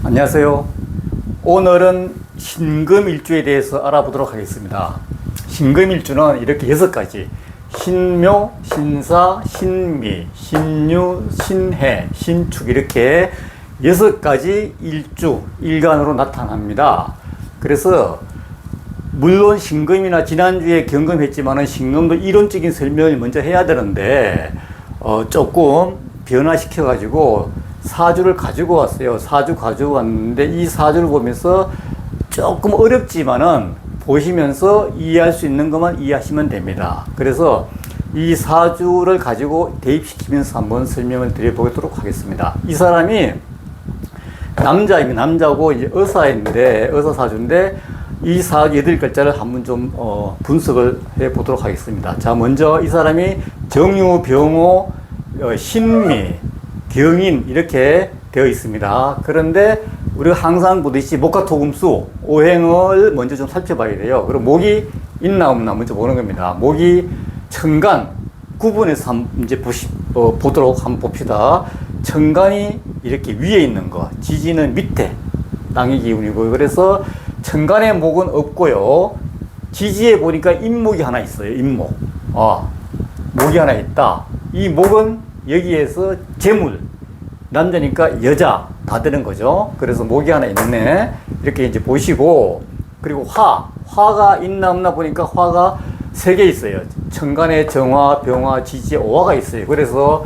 안녕하세요. 오늘은 신금일주에 대해서 알아보도록 하겠습니다. 신금일주는 이렇게 6가지 신묘, 신사, 신미, 신유, 신해, 신축 이렇게 6가지 일주, 일간으로 나타납니다. 그래서 물론 신금이나 지난주에 경금했지만은 신금도 이론적인 설명을 먼저 해야 되는데 조금 변화시켜 가지고 사주를 가지고 왔어요. 사주 가지고 왔는데 이 사주를 보면서 조금 어렵지만은 보시면서 이해할 수 있는 것만 이해하시면 됩니다. 그래서 이 사주를 가지고 대입시키면서 한번 설명을 드려보도록 하겠습니다. 이 사람이 남자입니다. 남자고 이제 의사인데, 의사 사주인데 이 사주 8글자를 한번 좀 분석을 해 보도록 하겠습니다. 자, 먼저 이 사람이 정유, 병호, 신미, 경인 이렇게 되어 있습니다. 그런데 우리가 항상 보듯이 목화토금수 오행을 먼저 좀 살펴봐야 돼요. 그리고 목이 있나 없나 먼저 보는 겁니다. 목이 천간 구분해서 이제 보도록 한번 봅시다. 천간이 이렇게 위에 있는 거, 지지는 밑에 땅의 기운이고, 그래서 천간의 목은 없고요. 지지에 보니까 인목이 하나 있어요. 인목. 목이 하나 있다. 이 목은 여기에서 재물, 남자니까 여자 다 되는 거죠. 그래서 목이 하나 있네. 이렇게 이제 보시고, 그리고 화가 있나 없나 보니까 화가 3개 있어요. 천간에 정화, 병화, 지지에 오화가 있어요. 그래서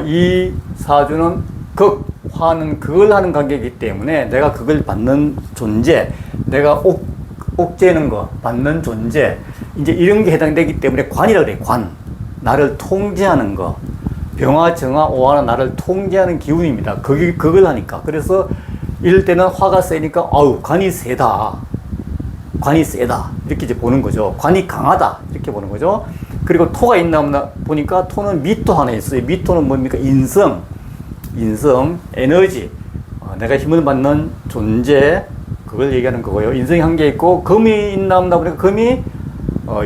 이 사주는 화는 그걸 하는 관계이기 때문에 내가 그걸 받는 존재, 내가 옥죄는 거 받는 존재, 이제 이런 게 해당되기 때문에 관이라고 그래요. 관. 나를 통제하는 거. 병화, 정화, 오화는 나를 통제하는 기운입니다. 그걸 하니까. 그래서 이럴 때는 화가 세니까, 관이 세다. 관이 세다. 이렇게 이제 보는 거죠. 관이 강하다. 이렇게 보는 거죠. 그리고 토가 있나 없나 보니까 토는 미토 하나 있어요. 미토는 뭡니까? 인성, 에너지. 내가 힘을 받는 존재. 그걸 얘기하는 거고요. 인성이 한 개 있고, 금이 있나 없나 보니까 금이,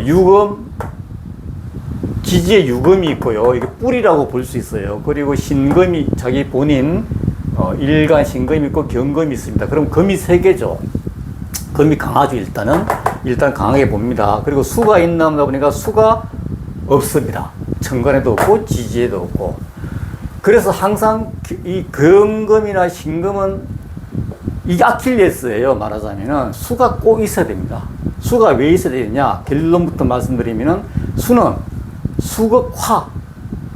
유금, 지지에 유금이 있고요. 이게 뿔이라고 볼 수 있어요. 그리고 신금이 자기 본인 일간 신금이 있고 경금이 있습니다. 그럼 금이 3개죠. 금이 강하죠. 일단 강하게 봅니다. 그리고 수가 있나 없나 보니까 수가 없습니다. 천간에도 없고 지지에도 없고. 그래서 항상 이 경금이나 신금은 이게 아킬레스예요. 말하자면은 수가 꼭 있어야 됩니다. 수가 왜 있어야 되느냐? 결론부터 말씀드리면은 수극 화.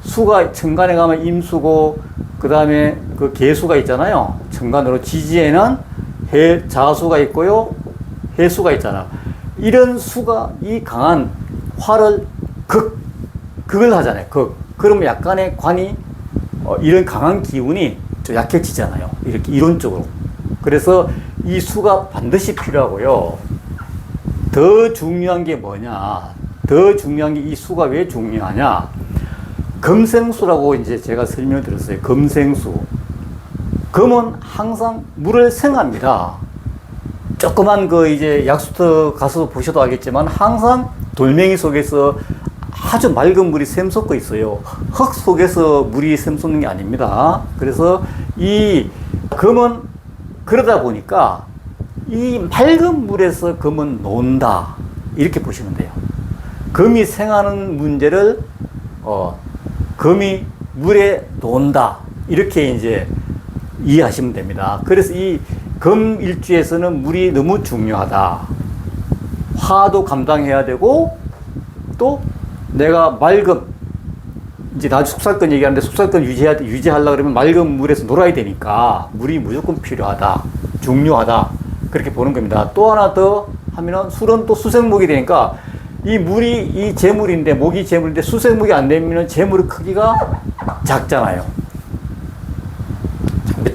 수가 천간에 가면 임수고, 그 다음에 그 계수가 있잖아요. 천간으로 지지에는 자수가 있고요. 해수가 있잖아. 이런 수가 이 강한 화를 극을 하잖아요. 그러면 약간의 관이 이런 강한 기운이 좀 약해지잖아요. 이렇게 이론적으로. 그래서 이 수가 반드시 필요하고요. 더 중요한 게 뭐냐? 더 중요한 게 이 수가 왜 중요하냐? 금생수라고 이제 제가 설명을 드렸어요. 금생수. 금은 항상 물을 생합니다. 조그만 이제 약수터 가서 보셔도 알겠지만 항상 돌멩이 속에서 아주 맑은 물이 샘솟고 있어요. 흙 속에서 물이 샘솟는 게 아닙니다. 그래서 이 금은 그러다 보니까 이 맑은 물에서 금은 논다. 이렇게 보시면 돼요. 금이 생하는 문제를 금이 물에 논다. 이렇게 이제 이해하시면 됩니다. 그래서 이 금일주에서는 물이 너무 중요하다. 화도 감당해야 되고, 또 내가 이제 나중에 숙살권 얘기하는데 숙살권 유지하려고 그러면 맑은 물에서 놀아야 되니까 물이 무조건 필요하다. 중요하다. 그렇게 보는 겁니다. 또 하나 더 하면은 술은 또 수생목이 되니까 이 물이 이 재물인데, 목이 재물인데 수생목이 안 되면 재물의 크기가 작잖아요.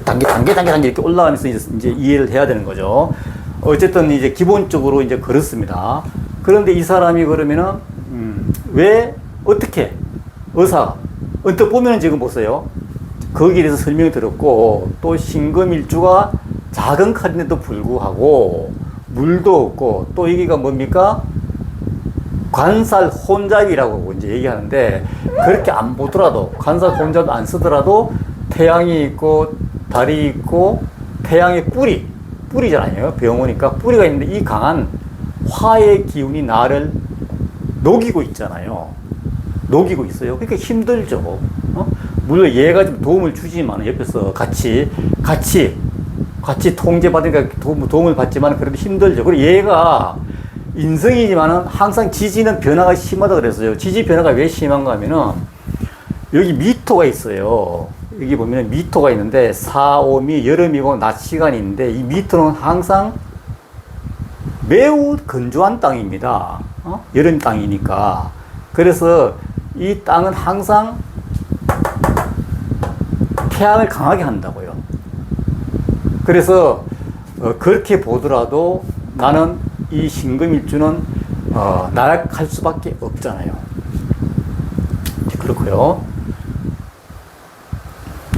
단계 이렇게 올라가면서 이제 이해를 해야 되는 거죠. 어쨌든 이제 기본적으로 이제 그렇습니다. 그런데 이 사람이 그러면은, 왜, 어떻게, 언뜻 보면은 지금 보세요. 거기에 대해서 설명을 들었고, 또 신금일주가 작은 칼인데도 불구하고, 물도 없고, 또 여기가 뭡니까? 관살 혼잡이라고 이제 얘기하는데, 그렇게 안 보더라도, 관살 혼잡 안 쓰더라도, 태양이 있고, 달이 있고, 태양의 뿌리잖아요. 병오니까 뿌리가 있는데 이 강한 화의 기운이 나를 녹이고 있잖아요. 녹이고 있어요. 그러니까 힘들죠. 물론 얘가 좀 도움을 주지만 옆에서 같이 통제받으니까 도움을 받지만 그래도 힘들죠. 그리고 얘가 인성이지만은 항상 지지는 변화가 심하다 그랬어요. 지지 변화가 왜 심한가 하면은 여기 미토가 있어요. 여기 보면 미토가 있는데 4, 5미 여름이고 낮 시간이 있는데 이 미토는 항상 매우 건조한 땅입니다. 여름 땅이니까. 그래서 이 땅은 항상 태양을 강하게 한다고요. 그래서 그렇게 보더라도 나는 이 신금일주는 나락할 수밖에 없잖아요. 그렇고요.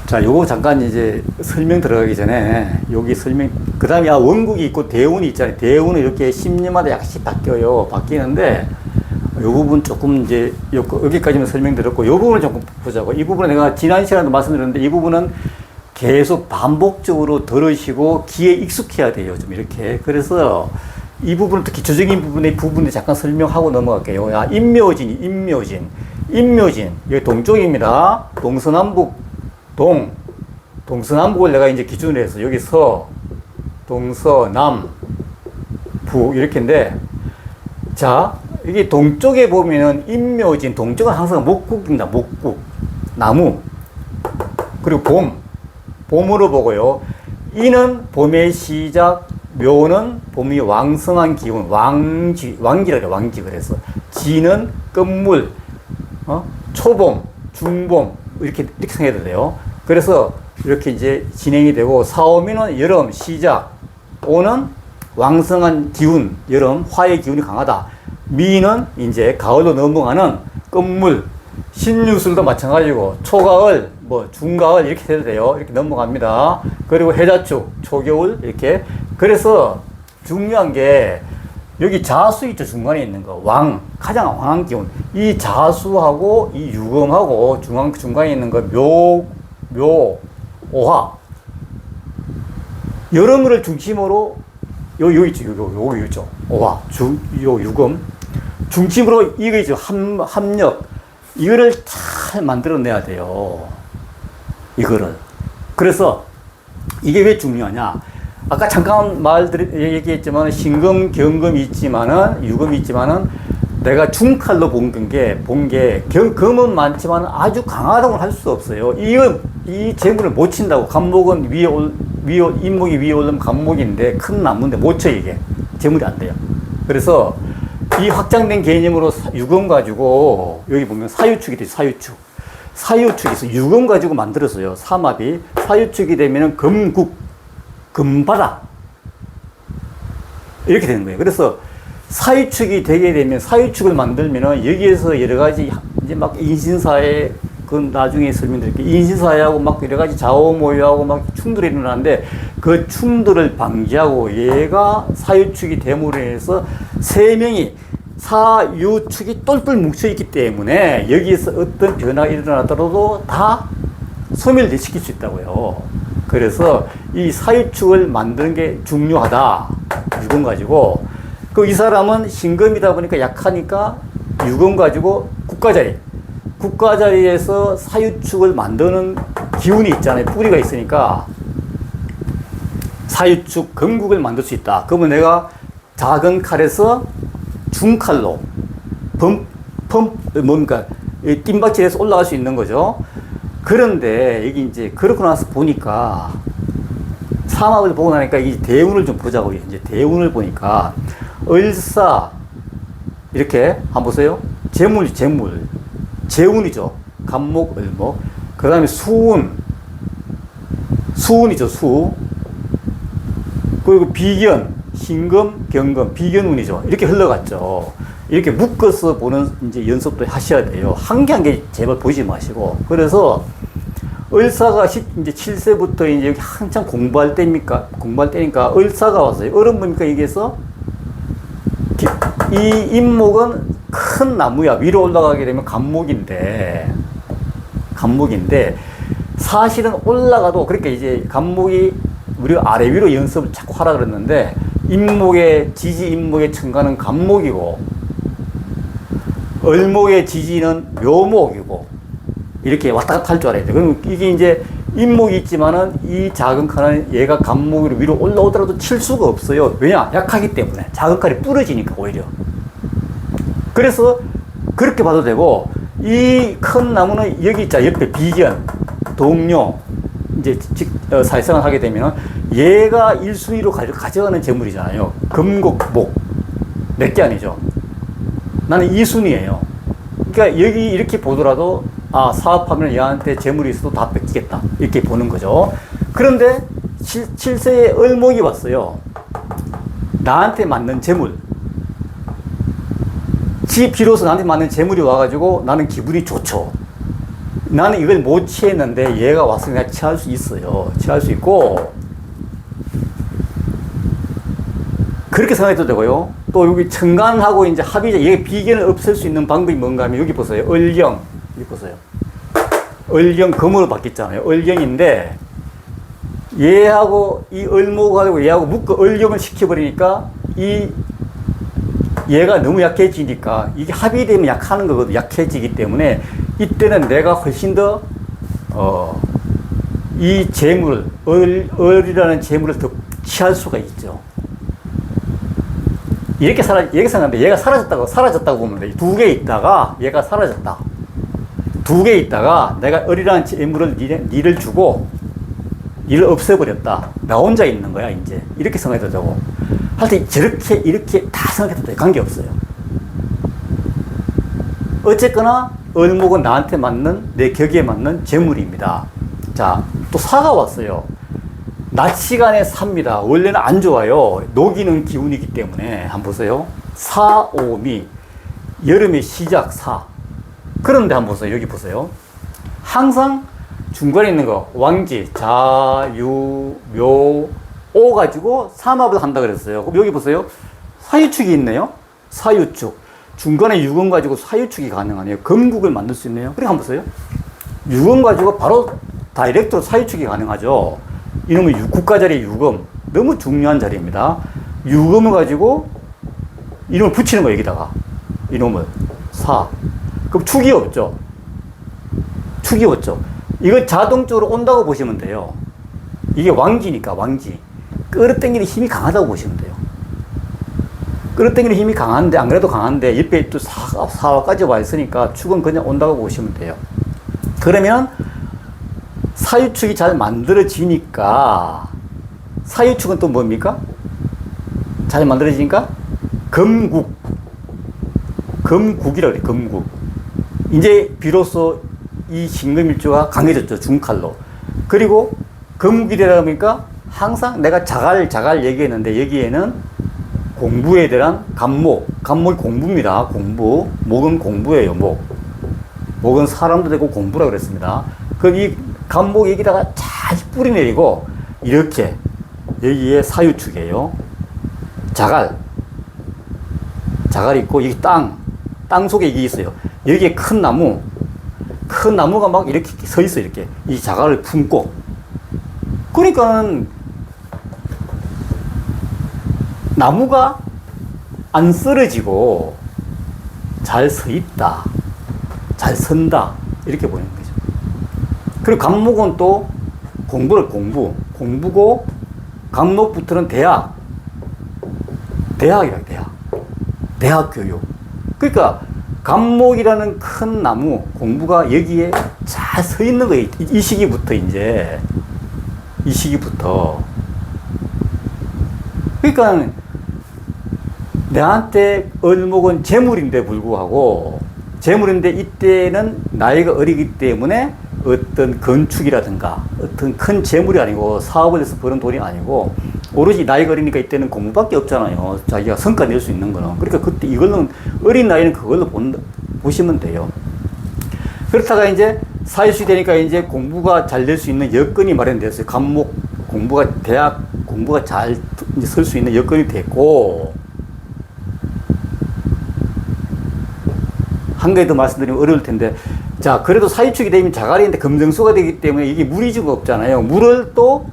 자, 요거 잠깐 이제 설명 들어가기 전에 여기 설명, 그 다음에 원국이 있고 대운이 있잖아요. 대운은 이렇게 10년마다 약씩 바뀌어요. 바뀌는데 요 부분 조금 이제 여기까지만 설명드렸고 요 부분을 조금 보자고. 이 부분은 내가 지난 시간에도 말씀드렸는데 이 부분은 계속 반복적으로 들으시고 귀에 익숙해야 돼요. 좀 이렇게. 그래서 이 부분은 또 기초적인 부분에 잠깐 설명하고 넘어갈게요. 야, 인묘진. 여기 동쪽입니다. 동서남북을 내가 이제 기준으로 해서 여기 동서, 부 이렇게인데 자, 여기 동쪽에 보면은 인묘진, 동쪽은 항상 목국입니다. 목국. 나무. 그리고 봄으로 보고요. 이는 봄의 시작, 묘는 봄이 왕성한 기운, 왕기라 그래, 왕기. 그래서 지는 끝물, 초봄, 중봄, 이렇게 생각해도 돼요. 그래서 이렇게 이제 진행이 되고, 사오미는 여름 시작, 오는 왕성한 기운, 여름, 화의 기운이 강하다. 미는 이제 가을로 넘어가는 끝물, 신유술도 마찬가지고, 초가을, 중가을 이렇게 돼도 돼요. 이렇게 넘어갑니다. 그리고 해자축, 초겨울, 이렇게. 그래서 중요한 게, 여기 자수 있죠, 중간에 있는 거. 가장 왕한 기운. 이 자수하고, 이 유금하고, 중간에 있는 거, 오화. 여름을 중심으로, 요 있죠. 오화, 유금. 중심으로 이거 있죠. 합력. 이거를 잘 만들어내야 돼요. 이거를. 그래서 이게 왜 중요하냐. 아까 잠깐 얘기했지만 신금, 경금이 있지만은, 유금이 있지만은 내가 중칼로 본 게, 금은 많지만 아주 강하다고는 할 수 없어요. 이 재물을 못 친다고. 간목은 인목이 위에 올라면 간목인데, 큰 나무인데 못 쳐, 이게. 재물이 안 돼요. 그래서 이 확장된 개념으로 유금 가지고, 여기 보면 사유축이 되죠, 사유축이 있어. 유금 가지고 만들었어요. 삼합이. 사유축이 되면은 금바다. 이렇게 되는 거예요. 그래서 사유축이 되게 되면, 사유축을 만들면은 여기에서 여러 가지, 이제 막 인신사회, 그건 나중에 설명드릴게요. 인신사회하고 막 여러 가지 좌우모여하고 막 충돌이 일어나는데 그 충돌을 방지하고 얘가 사유축이 됨으로 해서 세 명이 사유축이 똘똘 뭉쳐있기 때문에 여기에서 어떤 변화가 일어나더라도 다 소멸시킬 수 있다고요. 그래서 이 사유축을 만드는 게 중요하다. 유금 가지고. 이 사람은 신금이다 보니까 약하니까 유금 가지고 국가자리에서 사유축을 만드는 기운이 있잖아요. 뿌리가 있으니까 사유축 건국을 만들 수 있다. 그러면 내가 작은 칼에서 중칼로 뭔가 뜀박질해서 올라갈 수 있는 거죠. 그런데 여기 이제 그렇고 나서 보니까 삼합을 보고 나니까 이 대운을 좀 보자고. 이제 대운을 보니까 을사 이렇게 한번 보세요. 재운이죠. 간목, 을목. 그 다음에 수운이죠. 수. 그리고 비견, 신금, 경금, 비견운이죠. 이렇게 흘러갔죠. 이렇게 묶어서 보는 이제 연습도 하셔야 돼요. 한 개 한 개 제발 보지 마시고. 그래서 을사가 이제 7세부터 이제 여기 한창 공부할 때니까 을사가 왔어요. 을은 뭡니까? 여기에서 이 인목은 큰 나무야. 위로 올라가게 되면 간목인데 사실은 올라가도, 그러니까 이제 간목이 우리가 아래 위로 연습을 자꾸 하라 그랬는데, 임목의 지지, 임목의 천간은 간목이고, 을목의 지지는 묘목이고, 이렇게 왔다 갔다 할 줄 알아야 돼. 그럼 이게 이제 임목이 있지만은 이 작은 칼은 얘가 간목으로 위로 올라오더라도 칠 수가 없어요. 왜냐? 약하기 때문에. 작은 칼이 부러지니까 오히려. 그래서 그렇게 봐도 되고, 이 큰 나무는 여기 있자. 옆에 비견, 동료, 이제 사회생활 하게 되면 얘가 1순위로 가져가는 재물이잖아요. 금곡, 목. 몇 개 아니죠. 나는 2순위예요. 그러니까 여기 이렇게 보더라도 아, 사업하면 얘한테 재물이 있어도 다 뺏기겠다. 이렇게 보는 거죠. 그런데 7세의 을목이 왔어요. 나한테 맞는 재물. 비로소 나한테 맞는 재물이 와가지고 나는 기분이 좋죠. 나는 이걸 못 취했는데 얘가 와서 그냥 취할 수 있어요. 취할 수 있고. 그렇게 생각해도 되고요. 또 여기 천간하고 이제 합의자, 얘 비견을 없앨 수 있는 방법이 뭔가 하면 여기 보세요. 을경. 여기 보세요. 을경 금으로 바뀌었잖아요. 을경인데 얘하고 이 을목하고 얘하고 묶어 을경을 시켜버리니까 얘가 너무 약해지니까 이게 합의되면 약하는 거거든. 약해지기 때문에 이때는 내가 훨씬 더 이 재물, 을이라는 재물을 더 취할 수가 있죠. 이렇게 생각하는데 얘가 사라졌다고 보면 돼. 두 개 있다가 얘가 사라졌다. 두 개 있다가 내가 을이라는 재물을 니를 주고 니를 없애버렸다. 나 혼자 있는 거야, 이제. 이렇게 생각해도 되고. 하여튼 이렇게 다 생각해도 돼. 관계없어요. 어쨌거나 을목은 나한테 맞는, 내 격에 맞는 재물입니다. 자, 또 사가 왔어요. 낮 시간에 삽니다. 원래는 안 좋아요. 녹이는 기운이기 때문에. 한번 보세요. 사오미. 여름의 시작 사. 그런데 한번 보세요. 여기 보세요. 항상 중간에 있는 거, 왕지, 자, 유, 묘, 오 가지고 삼합을 한다 그랬어요. 그럼 여기 보세요. 사유축이 있네요. 사유축. 중간에 유금 가지고 사유축이 가능하네요. 금국을 만들 수 있네요. 그래, 한번 보세요. 유금 가지고 바로 다이렉트로 사유축이 가능하죠. 이놈은 국가자리 유금. 너무 중요한 자리입니다. 유금을 가지고 이놈을 붙이는 거예요, 여기다가. 이놈을. 사. 그럼 축이 없죠. 축이 없죠. 이거 자동적으로 온다고 보시면 돼요. 이게 왕지니까, 왕지. 끌어당기는 힘이 강하다고 보시면 돼요. 끌어당기는 힘이 강한데, 안 그래도 강한데, 옆에 또 사화까지 와 있으니까 축은 그냥 온다고 보시면 돼요. 그러면 사유축이 잘 만들어지니까, 사유축은 또 뭡니까? 잘 만들어지니까, 금국. 금국이라고 그래요, 금국. 이제 비로소 이 신금일주가 강해졌죠, 중칼로. 그리고 금국이라다 보니까 항상 내가 자갈 얘기했는데 여기에는 공부에 대한 간목이 공부입니다. 공부. 목은 공부예요, 목. 목은 사람도 되고 공부라고 그랬습니다. 그럼 이 간목 여기다가 잘 뿌리내리고 이렇게 여기에 사유축이에요. 자갈 있고 여기 땅 속에 이게 있어요. 여기에 큰 나무가 막 이렇게 서 있어, 이렇게. 이 자갈을 품고. 그러니까 나무가 안 쓰러지고 잘 서 있다. 잘 선다. 이렇게 보이는 거죠. 그리고 간목은 또 공부고, 간목부터는 대학이라, 대학 교육. 그러니까 간목이라는 큰 나무, 공부가 여기에 잘 서 있는 거예요. 이 시기부터. 그러니까 내한테 을목은 재물인데 불구하고, 재물인데 이때는 나이가 어리기 때문에 어떤 건축이라든가 어떤 큰 재물이 아니고 사업을 해서 버는 돈이 아니고 오로지 나이가 어리니까 이때는 공부밖에 없잖아요. 자기가 성과 낼 수 있는 거는. 그러니까 그때 이걸로 어린 나이는 그걸로 보시면 돼요. 그렇다가 이제 사회시 되니까 이제 공부가 잘 될 수 있는 여건이 마련됐어요. 간목 대학 공부가 잘 설 수 있는 여건이 됐고, 한 가지 더 말씀드리면 어려울 텐데, 자, 그래도 사유축이 되면 자갈인데 금정수가 되기 때문에 이게 물이지가 없잖아요. 물을 또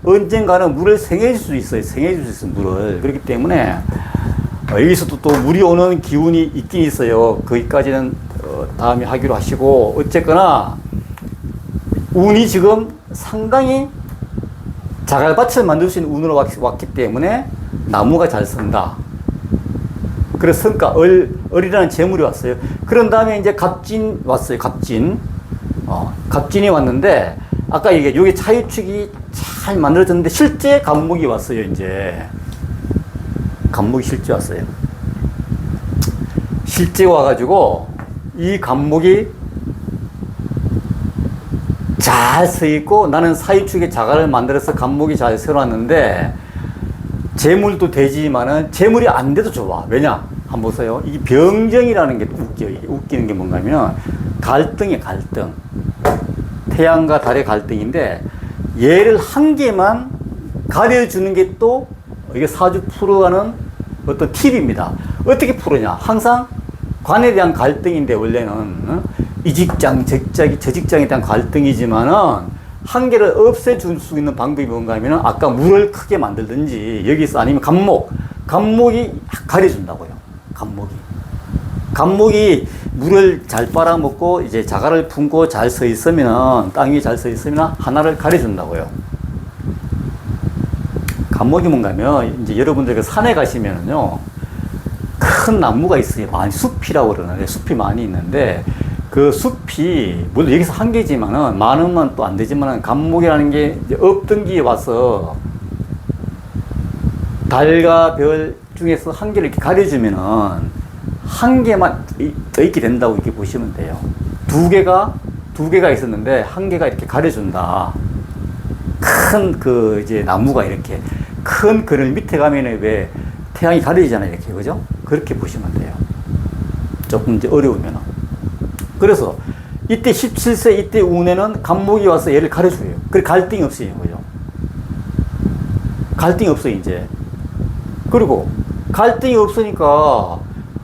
언젠가는 물을 생해줄 수 있어요. 생해줄 수 있어요, 물을. 그렇기 때문에 여기서도 또 물이 오는 기운이 있긴 있어요. 거기까지는 다음에 하기로 하시고, 어쨌거나 운이 지금 상당히 자갈밭을 만들 수 있는 운으로 왔기 때문에 나무가 잘 선다. 그래서 성과 을이라는 재물이 왔어요. 그런 다음에 이제 갑진 왔어요. 갑진. 갑진이 왔는데 아까 이게 요게 차유축이 잘 만들어졌는데 실제 갑목이 왔어요. 이제 갑목이 실제 왔어요. 실제 와가지고 이 갑목이 잘 서 있고, 나는 사유축에 자갈을 만들어서 갑목이 잘 서놨는데 재물도 되지만은 재물이 안 돼도 좋아. 왜냐? 한번 보세요. 이 병정이라는 게 웃겨요. 웃기는 게 뭔가 하면 갈등이에요. 갈등. 태양과 달의 갈등인데 얘를 한 개만 가려주는 게 또 이게 사주 풀어가는 어떤 팁입니다. 어떻게 풀으냐? 항상 관에 대한 갈등인데 원래는 이 직장, 저 직장에 대한 갈등이지만은 한 개를 없애줄 수 있는 방법이 뭔가 하면 아까 물을 크게 만들든지 여기서 아니면 갑목이 가려준다고요. 갑목이 물을 잘 빨아먹고 이제 자갈을 품고 잘 서 있으면, 땅 위에 잘 서 있으면 하나를 가려준다고요. 갑목이 뭔가 하면 이제 여러분들 그 산에 가시면은요, 큰 나무가 있어요. 많이 숲이라고 그러는데, 숲이 많이 있는데 그 숲이 물론 여기서 한 개지만은 많으면 또 안 되지만은 갑목이라는 게 이제 업등기에 와서 달과 별 중에서 한 개를 이렇게 가려주면은 한 개만 더 있게 된다고 이렇게 보시면 돼요. 두 개가 있었는데 한 개가 이렇게 가려준다. 큰 그 이제 나무가 이렇게 큰 그늘 밑에 가면은 왜 태양이 가려지잖아요. 이렇게. 그죠? 그렇게 보시면 돼요. 조금 이제 어려우면은. 그래서 이때 17세 이때 운에는 갑목이 와서 얘를 가려줘요. 그래 갈등이 없어요. 그죠? 갈등이 없어요, 이제. 그리고 갈등이 없으니까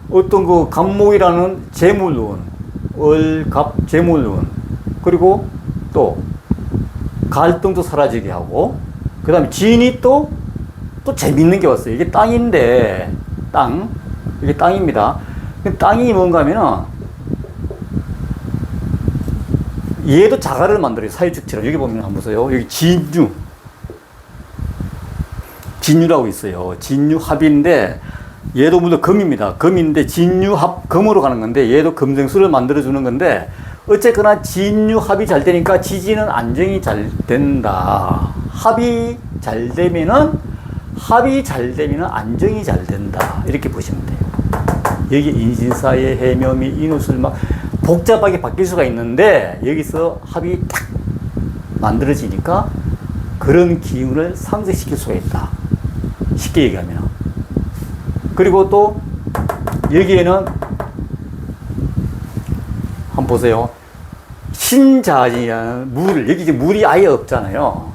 어떤 그 갑목이라는 재물운, 을갑 재물운, 그리고 또 갈등도 사라지게 하고, 그 다음에 진이 또 재밌는 게 왔어요. 이게 땅인데, 이게 땅입니다. 땅이 뭔가 하면은 얘도 자갈을 만들어요. 사유축처럼. 여기 보면 한번 보세요. 여기 진유라고 있어요. 진유합인데 얘도 물론 금입니다. 금인데 진유합 금으로 가는 건데 얘도 금생수를 만들어주는 건데 어쨌거나 진유합이 잘 되니까 지지는 안정이 잘 된다. 합이 잘 되면은 안정이 잘 된다. 이렇게 보시면 돼요. 여기 인신사의 해묘미 인후술 막 복잡하게 바뀔 수가 있는데 여기서 합이 딱 만들어지니까 그런 기운을 상쇄시킬 수가 있다. 쉽게 얘기하면. 그리고 또 여기에는 한번 보세요. 신자진이라는 물을, 여기 이제 물이 아예 없잖아요.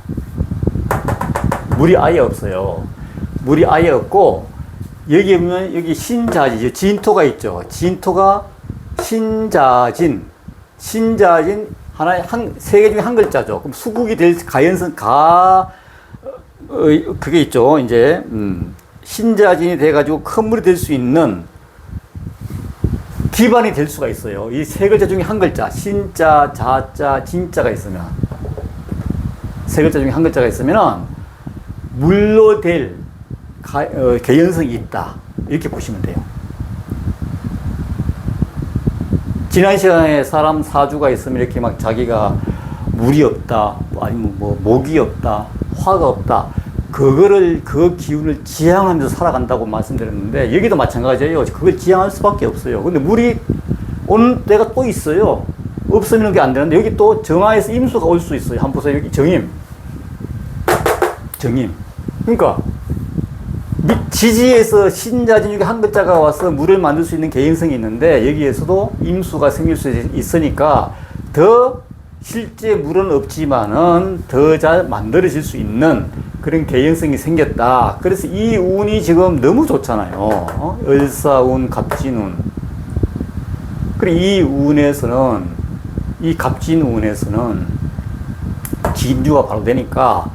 물이 아예 없어요. 물이 아예 없고 여기 보면 여기 신자진, 진토가 있죠. 진토가 신자진 하나의 세 개 중에 한 글자죠. 그럼 수국이 될 가연성 그게 있죠. 이제 신자진이 돼가지고 큰 물이 될 수 있는 기반이 될 수가 있어요. 이 세 글자 중에 한 글자, 신자, 자자, 진자가 있으면 세 글자 중에 한 글자가 있으면 물로 될 개연성이 있다. 이렇게 보시면 돼요. 지난 시간에 사람 사주가 있으면 이렇게 막 자기가 물이 없다, 아니면 뭐 목이 없다, 화가 없다, 그 기운을 지향하면서 살아간다고 말씀드렸는데 여기도 마찬가지예요. 그걸 지향할 수밖에 없어요. 근데 물이 오는 때가 또 있어요. 없으면 그게 안 되는데 여기 또 정화에서 임수가 올 수 있어요. 한번 보세요. 여기 정임. 그러니까 지지에서 신자진 중에 한 글자가 와서 물을 만들 수 있는 개연성이 있는데 여기에서도 임수가 생길 수 있으니까 더 실제 물은 없지만은 더 잘 만들어질 수 있는 그런 개연성이 생겼다. 그래서 이 운이 지금 너무 좋잖아요. 을사운, 갑진운. 그리고 이 운에서는, 이 갑진운에서는 진주가 바로 되니까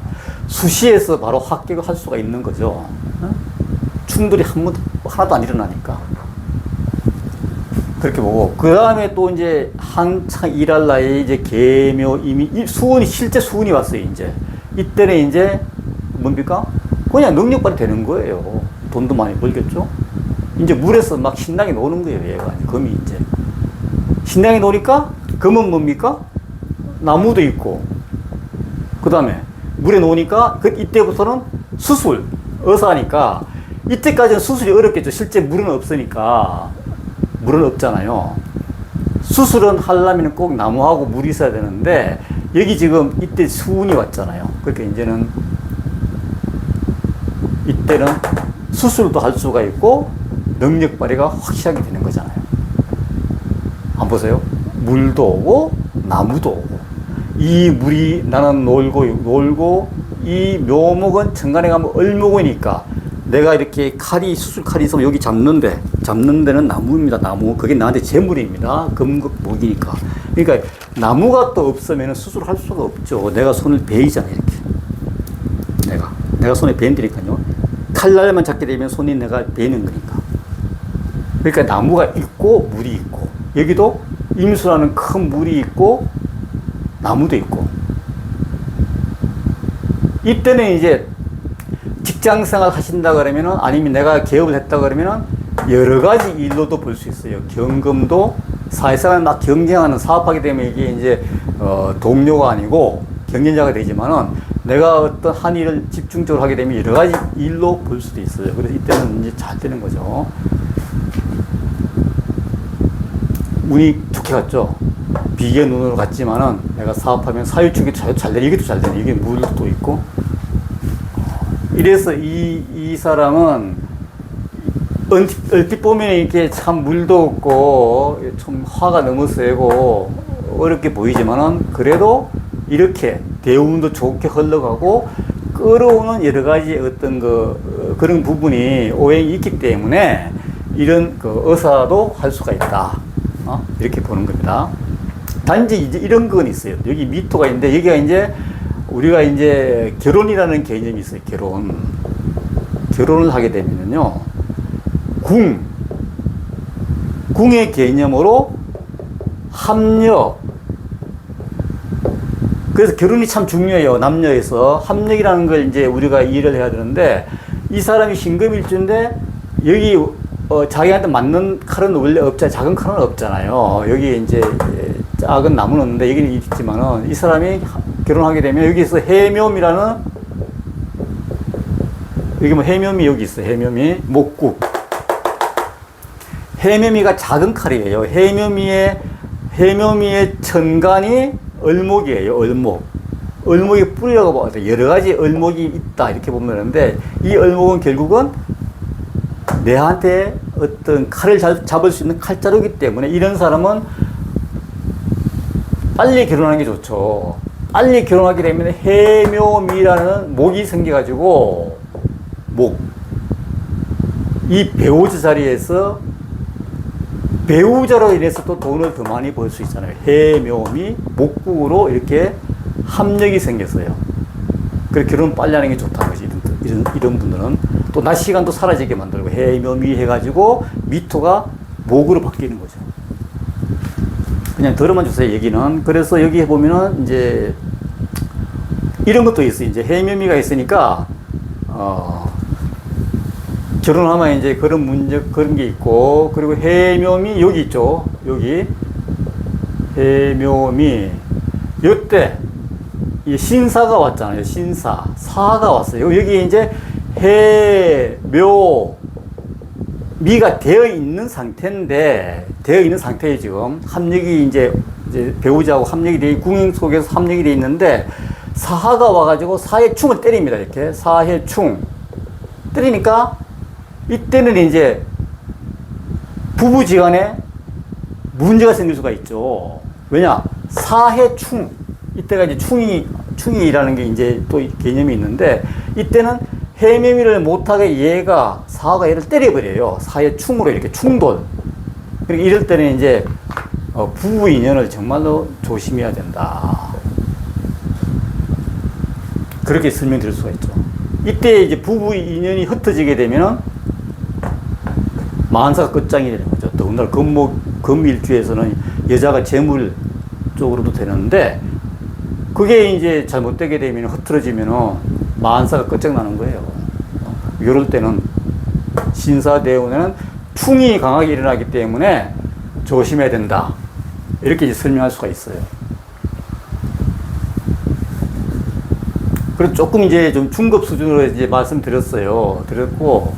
수시에서 바로 합격을 할 수가 있는 거죠. 어? 충돌이 하나도 안 일어나니까. 그렇게 보고, 그 다음에 또 이제 한창 일할 나이에 이제 계묘, 이미 수운이, 실제 수운이 왔어요, 이제. 이때는 이제 뭡니까? 그냥 능력발이 되는 거예요. 돈도 많이 벌겠죠? 이제 물에서 막 신나게 노는 거예요, 얘가. 금이 이제. 신나게 노니까, 금은 뭡니까? 나무도 있고, 그 다음에 물에 놓으니까, 이때부터는 수술, 의사니까, 이때까지는 수술이 어렵겠죠. 실제 물은 없으니까. 물은 없잖아요. 수술은 하려면 꼭 나무하고 물이 있어야 되는데, 여기 지금 이때 수운이 왔잖아요. 그러니까 이제는, 이때는 수술도 할 수가 있고, 능력 발휘가 확실하게 되는 거잖아요. 한번 보세요. 물도 오고, 나무도 오고. 이 물이 나는 놀고, 이 묘목은 천간에 가면 을목이니까, 내가 이렇게 수술 칼이 있으면 여기 잡는 데는 나무입니다. 나무. 그게 나한테 재물입니다. 금목이니까. 그러니까 나무가 또 없으면 수술할 수가 없죠. 내가 손을 베이잖아요, 이렇게. 내가 손에 베인다니까요. 칼날만 잡게 되면 손이 내가 베이는 거니까. 그러니까 나무가 있고, 물이 있고, 여기도 임수라는 큰 물이 있고, 나무도 있고. 이때는 이제 직장생활 하신다 그러면은, 아니면 내가 개업을 했다 그러면은 여러 가지 일로도 볼 수 있어요. 경금도 사회생활 막 경쟁하는 사업하게 되면 이게 이제 동료가 아니고 경쟁자가 되지만은, 내가 어떤 한 일을 집중적으로 하게 되면 여러 가지 일로 볼 수도 있어요. 그래서 이때는 이제 잘 되는 거죠. 운이 좋게 갔죠. 비계 눈으로 갔지만은 내가 사업하면 사유축이 잘 되네. 이게 또 잘 되네. 이게 물도 있고. 이래서 이 사람은 얼핏 보면 이렇게 참 물도 없고 좀 화가 너무 세고 어렵게 보이지만은, 그래도 이렇게 대운도 좋게 흘러가고 끌어오는 여러 가지 어떤 그런 부분이 오행이 있기 때문에 이런 의사도 할 수가 있다. 이렇게 보는 겁니다. 단지 이제 이런 건 있어요. 여기 미토가 있는데, 여기가 이제 우리가 이제 결혼이라는 개념이 있어요. 결혼을 하게 되면요, 궁의 개념으로 합력. 그래서 결혼이 참 중요해요. 남녀에서 합력이라는 걸 이제 우리가 이해를 해야 되는데, 이 사람이 신금일주인데 여기 자기한테 맞는 칼은 원래 없잖아요. 작은 칼은 없잖아요. 여기 이제 작은 나무는 없는데 여기는 있지만은, 이 사람이 결혼하게 되면 여기서 해묘미라는, 여기 뭐 해묘미 여기 있어요. 해묘미 목국. 해묘미가 작은 칼이에요. 해묘미의 천간이 을목이에요. 을목이 뿌리라고 봐야 돼. 여러 가지 을목이 있다 이렇게 보면 되는데, 이 을목은 결국은 내한테 어떤 칼을 잡을 수 있는 칼자루이기 때문에, 이런 사람은 빨리 결혼하는 게 좋죠. 빨리 결혼하게 되면 해묘미라는 목이 생겨가지고, 이 배우자 자리에서 배우자로 인해서 또 돈을 더 많이 벌 수 있잖아요. 해묘미, 목국으로 이렇게 합력이 생겼어요. 그래서 결혼 빨리 하는 게 좋다는 거지. 이런 분들은 또 낮 시간도 사라지게 만들고, 해묘미 해가지고 미토가 목으로 바뀌는 거죠. 그냥 들어만 주세요, 얘기는. 그래서 여기 보면은 이제 이런 것도 있어요. 이제 해묘미가 있으니까 결혼하면 이제 그런 문제, 그런 게 있고, 그리고 해묘미 여기 있죠. 여기 해묘미. 요때 이 신사가 왔잖아요. 사가 왔어요. 여기 이제 해묘 미가 되어 있는 상태인데, 지금 합력이 이제 배우자하고 합력이 돼, 궁인 속에서 합력이 돼 있는데, 사하가 와가지고 사해충을 때립니다. 이렇게 사해충 때리니까, 이때는 이제 부부지간에 문제가 생길 수가 있죠. 왜냐? 사해충. 이때가 이제 충이라는 게 이제 또 개념이 있는데, 이때는 해묘미를 못하게 사하가 얘를 때려버려요. 사해충으로 이렇게 충돌. 그러니까 이럴 때는 이제 부부 인연을 정말로 조심해야 된다. 그렇게 설명드릴 수가 있죠. 이때 이제 부부 인연이 흩어지게 되면은 만사가 끝장이 되는 거죠. 더군다나 금일주에서는 여자가 재물 쪽으로도 되는데 그게 이제 잘못되게 되면 흐트러지면은 만사가 끝장나는 거예요. 이럴 때는 신사대운에는 충이 강하게 일어나기 때문에 조심해야 된다. 이렇게 이제 설명할 수가 있어요. 그래서 조금 이제 좀 중급 수준으로 이제 드렸고,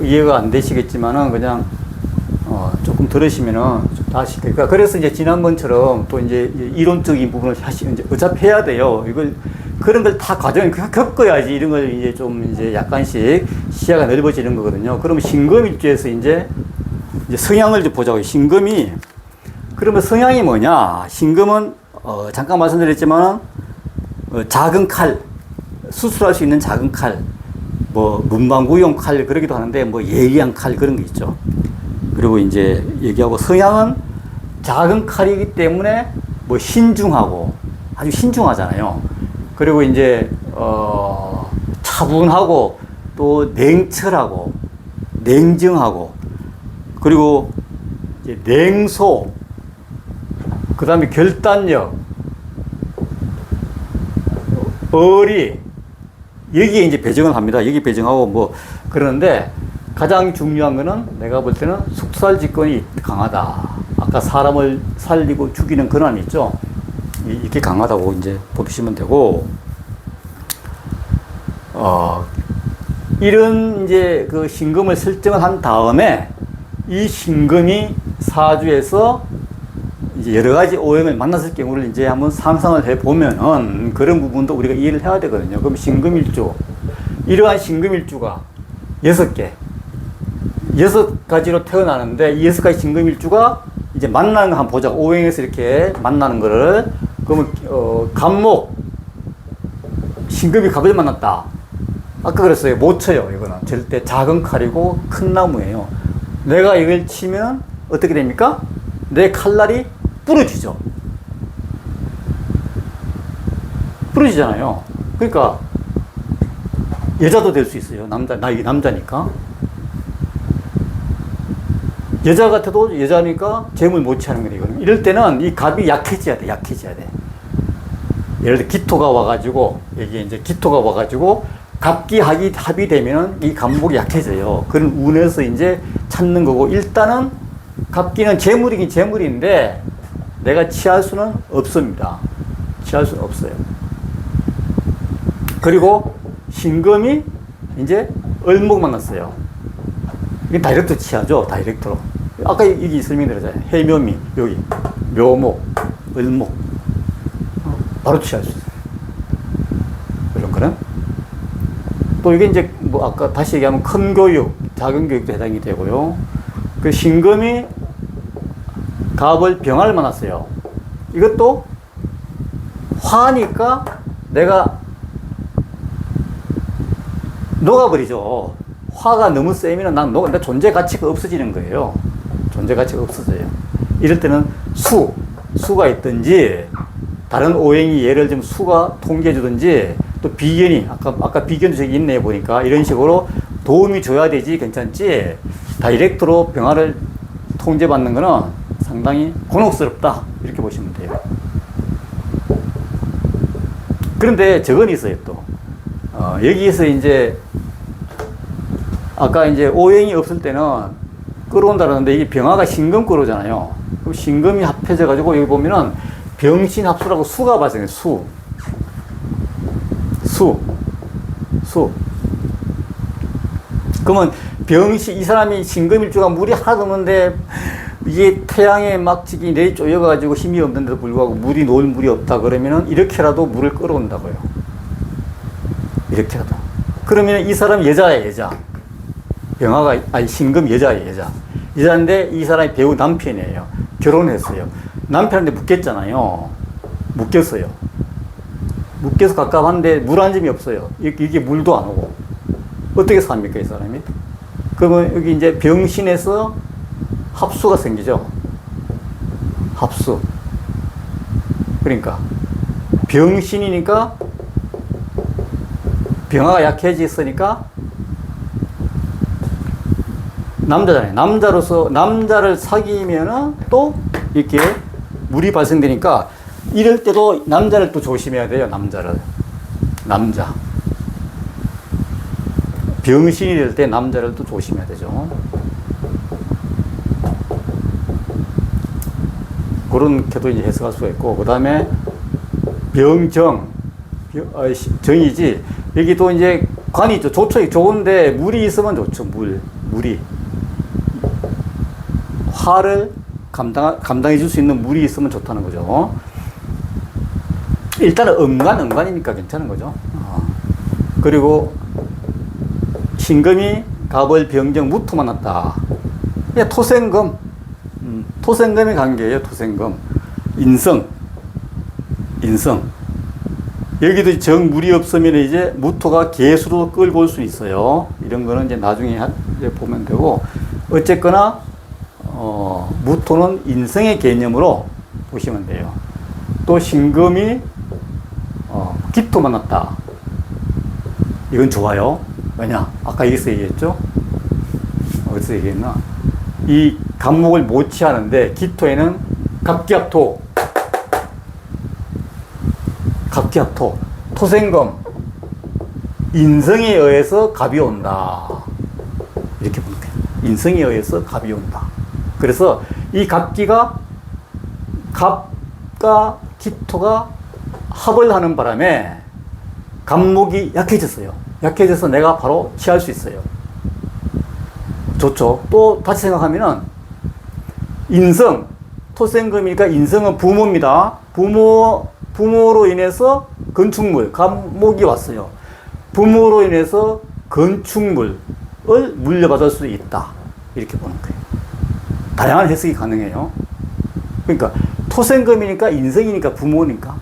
이해가 안 되시겠지만은 그냥, 조금 들으시면은 좀 다시, 그러니까 그래서 이제 지난번처럼 또 이제 이론적인 부분을 이제 어차피 해야 돼요. 그런 걸 다 과정을 겪어야지 이런 걸 이제 좀 이제 약간씩 시야가 넓어지는 거거든요. 그러면 신금일주에서 이제 성향을 좀 보자고요. 신금이, 그러면 성향이 뭐냐? 신금은, 잠깐 말씀드렸지만, 작은 칼, 수술할 수 있는 작은 칼, 뭐, 문방구용 칼, 그러기도 하는데, 뭐, 예리한 칼, 그런 게 있죠. 그리고 이제 얘기하고, 성향은 작은 칼이기 때문에, 뭐, 신중하고, 아주 신중하잖아요. 그리고 이제, 차분하고, 또 냉철하고, 냉정하고, 그리고 이제 냉소, 그 다음에 결단력, 어리, 여기에 이제 배정을 합니다. 여기 배정하고 뭐, 그러는데 가장 중요한 거는 내가 볼 때는 숙살직권이 강하다. 아까 사람을 살리고 죽이는 근원이 있죠. 이렇게 강하다고 이제 보시면 되고, 이런 이제 그 신금을 설정을 한 다음에 이 신금이 사주에서 이제 여러 가지 오행을 만났을 경우를 이제 한번 상상을 해 보면은 그런 부분도 우리가 이해를 해야 되거든요. 그럼 신금일주, 이러한 신금일주가 6개, 6가지로 태어나는데 이 6가지 신금일주가 이제 만나는 거 한번 보자. 오행에서 이렇게 만나는 거를. 그러면, 갑목, 신금이 갑을 만났다. 아까 그랬어요. 못 쳐요. 이거는 절대 작은 칼이고 큰 나무예요. 내가 이걸 치면 어떻게 됩니까? 내 칼날이 부러지죠. 부러지잖아요. 그러니까 여자도 될 수 있어요. 나 이게 남자니까. 여자 같아도 여자니까 재물 못 취하는 거예요. 이거는. 이럴 때는 이 갑이 약해져야 돼. 예를 들어 기토가 와가지고, 여기 이제 기토가 와가지고 갑기 합이 되면은 이 갑목이 약해져요. 그런 운에서 이제 찾는 거고, 일단은 갑기는 재물이긴 재물인데 내가 취할 수는 없습니다. 취할 수는 없어요. 그리고 신금이 이제 을목 만났어요. 이게 다이렉트 취하죠. 다이렉트로. 아까 여기 설명드렸잖아요. 해묘미, 여기 묘목, 을목, 바로 취할 수 있어요. 이런 거는. 또 이게 이제 뭐 아까 다시 얘기하면 큰 교육, 작은 교육도 해당이 되고요. 그 신금이 갑을 병화를 만났어요. 이것도 화니까 내가 녹아버리죠. 화가 너무 세면 내 존재 가치가 없어지는 거예요. 존재 가치가 없어져요. 이럴 때는 수가 있든지, 다른 오행이 예를 들면 수가 통계해 주든지, 또 비견이, 아까 비견도 저기 있네 보니까, 이런 식으로 도움이 줘야 되지 괜찮지, 다이렉트로 병화를 통제받는 거는 상당히 곤혹스럽다. 이렇게 보시면 돼요. 그런데 저건 있어요, 또. 여기에서 이제, 아까 이제 오행이 없을 때는 끌어온다는데 이게 병화가 신금 끌어오잖아요. 그럼 신금이 합해져가지고 여기 보면은 병신합수라고 수가 발생해요. 수. 그러면 이 사람이 신금일주가 물이 하나도 없는데 이게 태양에 막 지기 내리 쪼여가지고 힘이 없는데도 불구하고 놓을 물이 없다 그러면은 이렇게라도 물을 끌어온다고요. 이렇게라도. 그러면 이 사람이 여자예요, 여자. 신금 여자예요. 여자인데 이 사람이 배우 남편이에요. 결혼했어요. 남편한테 묶였잖아요. 묶여서 갑갑한데 물 한 점이 없어요. 이게 물도 안 오고. 어떻게 삽니까, 이 사람이? 그러면 여기 이제 병신에서 합수가 생기죠. 합수. 그러니까 병신이니까 병화가 약해졌으니까 남자잖아요. 남자로서 남자를 사귀면은 또 이렇게 물이 발생되니까 이럴 때도 남자를 또 조심해야 돼요. 남자. 병신이 될 때 남자를 또 조심해야 되죠. 그렇게도 이제 해석할 수가 있고, 그 다음에 정이지. 여기도 이제 관이 있죠. 좋죠. 좋은데 물이 있으면 좋죠. 물이. 화를 감당해 줄 수 있는 물이 있으면 좋다는 거죠. 일단은 음간이니까 괜찮은 거죠. 그리고 신금이 갑을 병정 무토 만났다. 토생금. 토생금의 관계예요. 토생금. 인성. 여기도 정물이 없으면 이제 무토가 개수로 끌고 올 수 있어요. 이런 거는 이제 나중에 이제 보면 되고, 어쨌거나 무토는 인성의 개념으로 보시면 돼요. 또 신금이 기토 만났다. 이건 좋아요. 왜냐? 아까 여기서 얘기했죠? 어디서 얘기했나? 이 간목을 못 취하는데 기토에는 갑기합토, 토생금, 인성에 의해서 갑이 온다. 이렇게 보면 돼요. 인성에 의해서 갑이 온다. 그래서 이 갑과 기토가 합을 하는 바람에 간목이 약해졌어요. 약해져서 내가 바로 취할 수 있어요. 좋죠. 또 다시 생각하면은 인성, 토생금이니까 인성은 부모입니다. 부모로 인해서 건축물, 간목이 왔어요. 부모로 인해서 건축물을 물려받을 수 있다. 이렇게 보는 거예요. 다양한 해석이 가능해요. 그러니까 토생금이니까 인성이니까 부모니까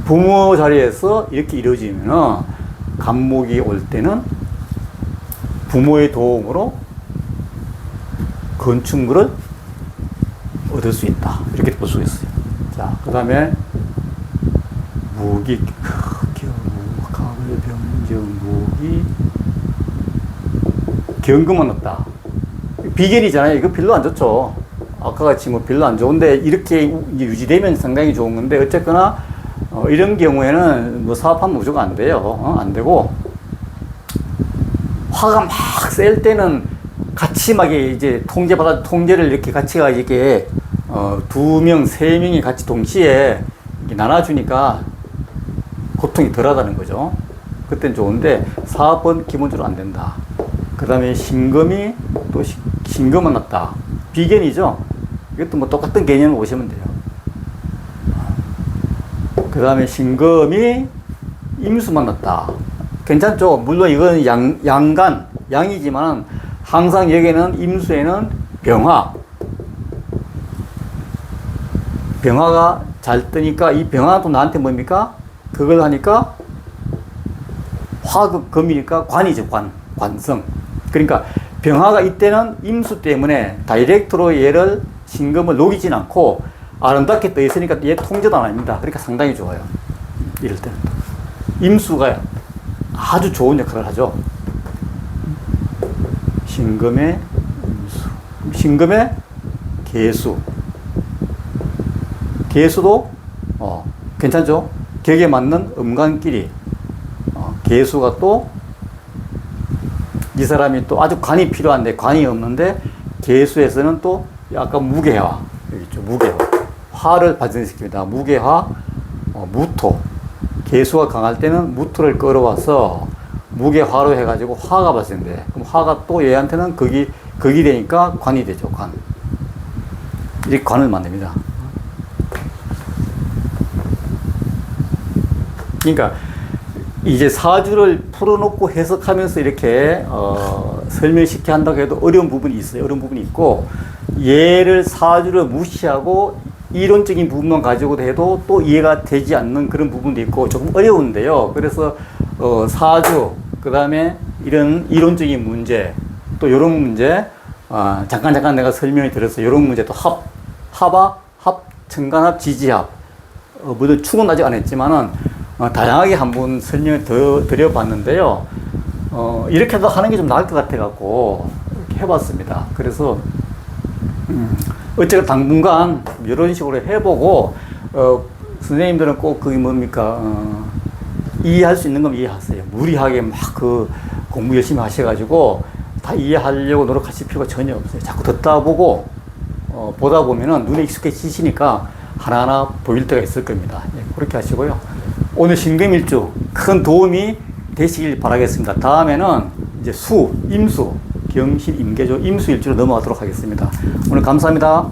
부모 자리에서 이렇게 이루어지면 간목이 올 때는 부모의 도움으로 건축물을 얻을 수 있다. 이렇게 볼 수 있어요. 자, 그 다음에 무기, 갑을 병정 무기, 경금은 없다. 비견이잖아요. 이거 별로 안 좋죠. 아까 같이 뭐 별로 안 좋은데 이렇게 유지되면 상당히 좋은 건데, 어쨌거나 이런 경우에는 뭐 사업하면 무조건 안 돼요. 안 되고, 화가 막 셀 때는 같이 막 이제 통제를 이렇게 같이 이렇게 2명, 3명이 같이 동시에 나눠주니까 고통이 덜 하다는 거죠. 그땐 좋은데 사업은 기본적으로 안 된다. 그 다음에 신금이 또 신금은 났다. 비견이죠. 이것도 뭐 똑같은 개념을 보시면 돼요. 그 다음에 신금이 임수 만났다. 괜찮죠? 물론 이건 양이지만 항상 여기는 임수에는 병화가 잘 뜨니까 이 병화도 나한테 뭡니까? 그걸 하니까 화금이니까 관이죠. 관성. 그러니까 병화가 이때는 임수 때문에 다이렉트로 얘를 신금을 녹이진 않고 아름답게 떠 있으니까 얘 통제도 안 합니다. 그러니까 상당히 좋아요. 이럴 때는. 임수가 아주 좋은 역할을 하죠. 신금의 임수. 신금의 개수. 개수도 괜찮죠? 격에 맞는 음간끼리. 개수가 또 이 사람이 또 아주 관이 필요한데 관이 없는데 개수에서는 또 약간 무게화. 여기 있죠. 무게화. 화를 발생시킵니다. 무게화, 무토. 개수가 강할 때는 무토를 끌어와서 무게화로 해가지고 화가 발생돼. 그럼 화가 또 얘한테는 극이 되니까 관이 되죠. 관. 이렇게 관을 만듭니다. 그러니까 이제 사주를 풀어놓고 해석하면서 이렇게 설명쉽게 한다고 해도 어려운 부분이 있어요. 어려운 부분이 있고, 얘를 사주를 무시하고 이론적인 부분만 가지고도 해도 또 이해가 되지 않는 그런 부분도 있고 조금 어려운데요. 그래서 사주, 그 다음에 이런 이론적인 문제, 또 이런 문제, 잠깐 내가 설명을 드려서 이런 문제, 또 합, 청간합, 지지합, 모두 축은 아직 안 했지만은 다양하게 한번 설명을 드려봤는데요. 이렇게도 하는 게 좀 나을 것 같아갖고 이렇게 해봤습니다. 그래서 어쨌든 당분간 이런 식으로 해보고 선생님들은 꼭 그게 뭡니까 이해할 수 있는 건 이해하세요. 무리하게 막 그 공부 열심히 하셔가지고 다 이해하려고 노력하실 필요가 전혀 없어요. 자꾸 듣다 보고 보다 보면은 눈에 익숙해지시니까 하나하나 보일 때가 있을 겁니다. 예, 그렇게 하시고요. 오늘 신금일주 큰 도움이 되시길 바라겠습니다. 다음에는 이제 임수, 경신, 임계조, 임수일주로 넘어가도록 하겠습니다. 오늘 감사합니다.